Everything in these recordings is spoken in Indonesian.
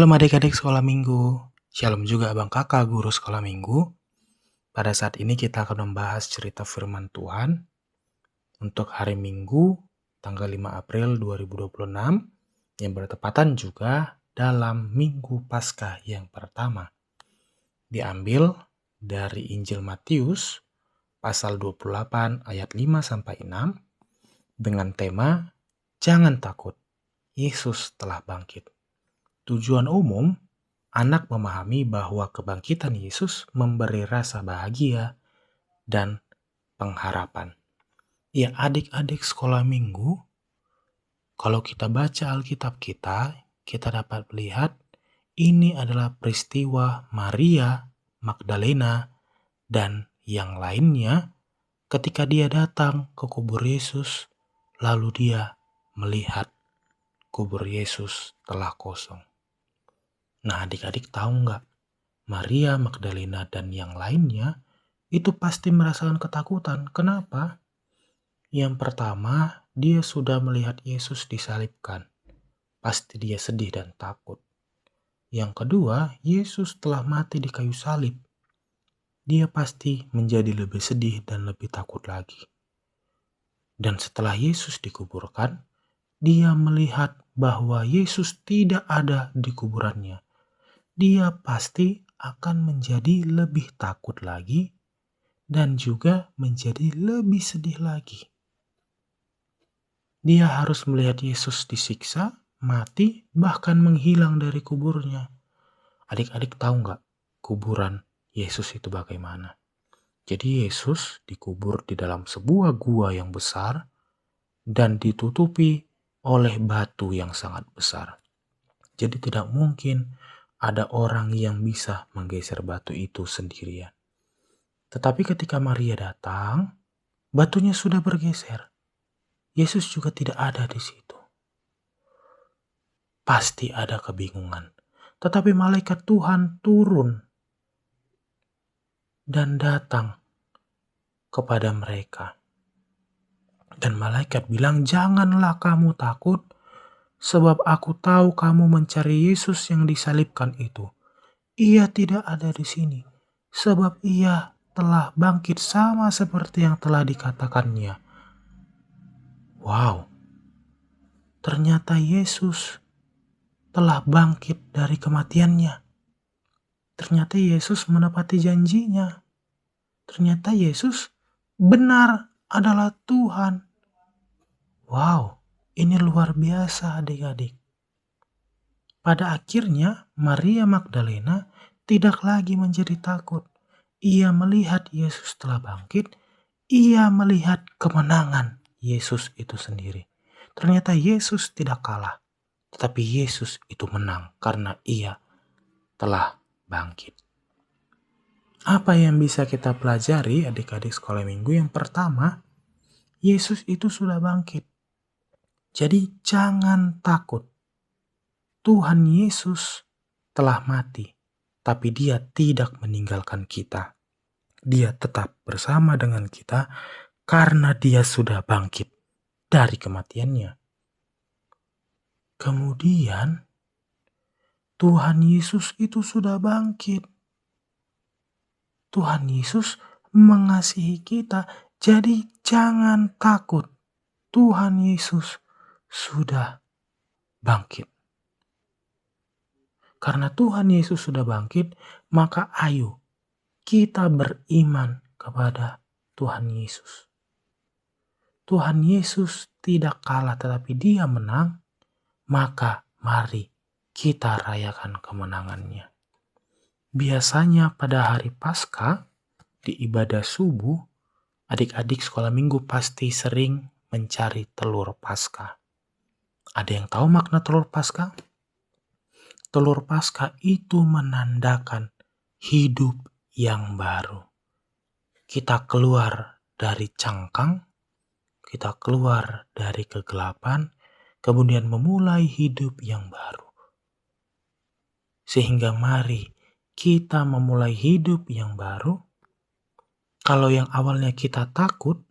Shalom adik-adik sekolah minggu. Shalom juga abang kakak guru sekolah minggu. Pada saat ini kita akan membahas cerita firman Tuhan untuk hari Minggu tanggal 5 April 2026 yang bertepatan juga dalam Minggu Paskah yang pertama. Diambil dari Injil Matius pasal 28 ayat 5-6 dengan tema Jangan takut, Yesus telah bangkit. Tujuan umum, anak memahami bahwa kebangkitan Yesus memberi rasa bahagia dan pengharapan. Ya adik-adik sekolah minggu, kalau kita baca Alkitab kita dapat melihat ini adalah peristiwa Maria Magdalena dan yang lainnya ketika dia datang ke kubur Yesus, lalu dia melihat kubur Yesus telah kosong. Nah adik-adik tahu nggak? Maria Magdalena dan yang lainnya itu pasti merasakan ketakutan. Kenapa? Yang pertama, dia sudah melihat Yesus disalibkan. Pasti dia sedih dan takut. Yang kedua, Yesus telah mati di kayu salib. Dia pasti menjadi lebih sedih dan lebih takut lagi. Dan setelah Yesus dikuburkan, dia melihat bahwa Yesus tidak ada di kuburannya. Dia pasti akan menjadi lebih takut lagi dan juga menjadi lebih sedih lagi. Dia harus melihat Yesus disiksa, mati, bahkan menghilang dari kuburnya. Adik-adik tahu nggak kuburan Yesus itu bagaimana? Jadi Yesus dikubur di dalam sebuah gua yang besar dan ditutupi oleh batu yang sangat besar. Jadi tidak mungkin ada orang yang bisa menggeser batu itu sendirian. Tetapi ketika Maria datang, batunya sudah bergeser. Yesus juga tidak ada di situ. Pasti ada kebingungan. Tetapi malaikat Tuhan turun dan datang kepada mereka. Dan malaikat bilang, "Janganlah kamu takut, sebab aku tahu kamu mencari Yesus yang disalibkan itu. Ia tidak ada di sini, sebab ia telah bangkit sama seperti yang telah dikatakannya." Wow, ternyata Yesus telah bangkit dari kematiannya. Ternyata Yesus menepati janjinya. Ternyata Yesus benar adalah Tuhan. Wow, ini luar biasa adik-adik. Pada akhirnya Maria Magdalena tidak lagi menjadi takut. Ia melihat Yesus telah bangkit. Ia melihat kemenangan Yesus itu sendiri. Ternyata Yesus tidak kalah. Tetapi Yesus itu menang karena ia telah bangkit. Apa yang bisa kita pelajari adik-adik sekolah minggu? Yang pertama, Yesus itu sudah bangkit. Jadi jangan takut. Tuhan Yesus telah mati, tapi dia tidak meninggalkan kita. Dia tetap bersama dengan kita karena dia sudah bangkit dari kematiannya. Kemudian, Tuhan Yesus itu sudah bangkit. Tuhan Yesus mengasihi kita, jadi jangan takut. Tuhan Yesus sudah bangkit. Karena Tuhan Yesus sudah bangkit, maka ayo kita beriman kepada Tuhan Yesus. Tuhan Yesus tidak kalah tetapi dia menang, maka mari kita rayakan kemenangannya. Biasanya pada hari Paskah di ibadah subuh, adik-adik sekolah minggu pasti sering mencari telur Paskah. Ada yang tahu makna telur Paskah? Telur Paskah itu menandakan hidup yang baru. Kita keluar dari cangkang, kita keluar dari kegelapan, kemudian memulai hidup yang baru. Sehingga mari kita memulai hidup yang baru. Kalau yang awalnya kita takut,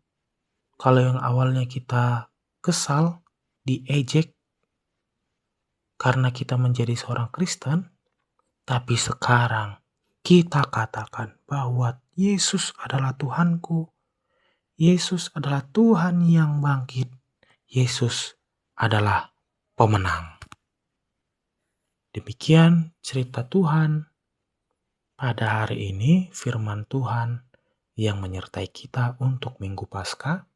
kalau yang awalnya kita kesal, diejek, karena kita menjadi seorang Kristen, tapi sekarang kita katakan bahwa Yesus adalah Tuhanku. Yesus adalah Tuhan yang bangkit. Yesus adalah pemenang. Demikian cerita Tuhan. Pada hari ini firman Tuhan yang menyertai kita untuk Minggu Paskah.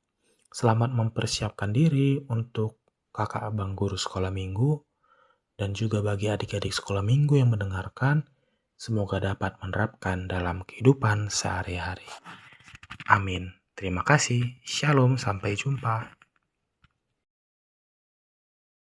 Selamat mempersiapkan diri untuk kakak abang guru sekolah minggu dan juga bagi adik-adik sekolah minggu yang mendengarkan, semoga dapat menerapkan dalam kehidupan sehari-hari. Amin. Terima kasih. Shalom, sampai jumpa.